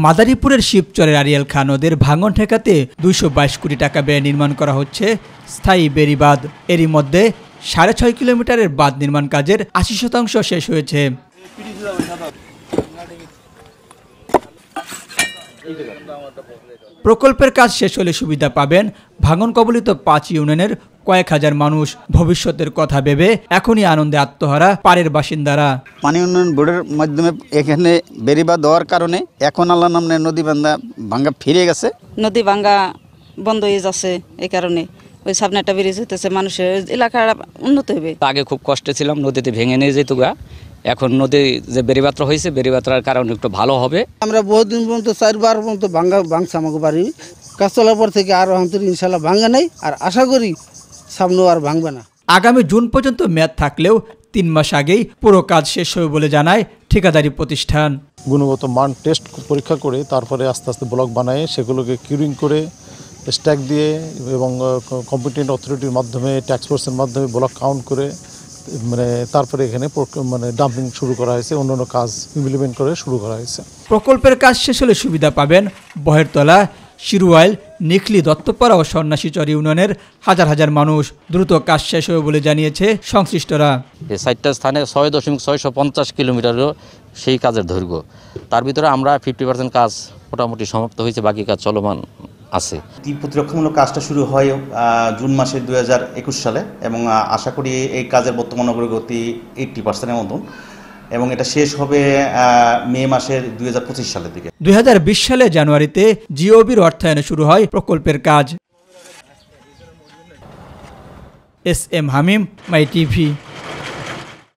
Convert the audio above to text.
মাদারীপুরের শিবচরের আরিয়াল খান নদের ভাঙন ঠেকাতে 222 কোটি টাকা ব্যয়ে নির্মাণ করা হচ্ছে স্থায়ী বেড়িবাঁধ। এরই মধ্যে 6.5 কিলোমিটারের বাঁধ নির্মাণ কাজের 80% শেষ হয়েছে। প্রকল্পের কাজ শেষ হলে সুবিধা পাবেন ভাঙন কবলিত 5 ইউনিয়নের কয়েক হাজার মানুষ। ভবিষ্যতের কথা ভেবে এখনই আনন্দে আত্মহারা পাড়ের বাসিন্দারা। পানি উন্নয়ন বোর্ডের মাধ্যমে এখানে বেড়িবাঁধ দেওয়ার কারণে এখন আল্লাহ নামে নদী ভাঙ্গা ফিরে গেছে। নদী ভাঙ্গা বন্ধ হয়ে যাচ্ছে, এই কারণে ওই সামনে একটা ব্রিজ হইতেছে, মানুষের এলাকার উন্নত হবে। আগে খুব কষ্টে ছিলাম, নদীতে ভেঙে নিয়ে যেত গা। এখন নদী যে বেড়িবাঁধ হয়েছে, বেড়িবাঁধের কারণে একটু ভালো হবে। আমরা বহুদিন পর্যন্ত 4বার পর্যন্ত ভাঙছে আমাকে বাড়ি। কাজ চলার পর থেকে আরো ইনশাল্লাহ ভাঙ্গা নাই, আর আশা করি সামনেও আর ভাঙবে না। আগামী জুন পর্যন্ত মেয়াদ থাকলেও 3 মাস আগেই পুরো কাজ শেষ হবে বলে জানায় ঠিকাদারি প্রতিষ্ঠান। গুণগত মান টেস্ট পরীক্ষা করে তারপরে আস্তে আস্তে ব্লক বানায় সেগুলোকে কিউরিং করে স্ট্যাক দিয়ে এবং কম্পিটেন্ট অথরিটির মাধ্যমে ট্যাক্স ফোর্সের মাধ্যমে ব্লক কাউন্ট করে তারপরে এখানে ডাম্পিং শুরু করা হয়েছে, অন্যান্য কাজ ইমপ্লিমেন্ট করে শুরু করা হয়েছে। প্রকল্পের কাজ শেষ হলে সুবিধা পাবেন বহেরতলা, শিরুয়াইল, নিখলি, দত্তপাড়া ও সন্ন্যাসীচর ইউনিয়নের হাজার হাজার মানুষ। দ্রুত কাজ শেষ হবে বলে জানিয়েছে সংশ্লিষ্টরা। এই 4টা স্থানে 6.650 কিলোমিটারও সেই কাজের দৈর্ঘ্য। তার ভিতরে আমরা 50% কাজ মোটামুটি সমাপ্ত হয়েছে, বাকি কাজ চলমান আছে। প্রতিরক্ষামূলক কাজটা শুরু হয় জুন মাসের 2021 সালে এবং আশা করি এই কাজের বর্তমান অগ্রগতি 80%-এর মতন, এবং এটা শেষ হবে মে মাসের 2025 সালের দিকে। 2020 সালে জানুয়ারিতে জিওবির অর্থায়নে শুরু হয় প্রকল্পের কাজ। এস এম হামিম, মাই টিভি।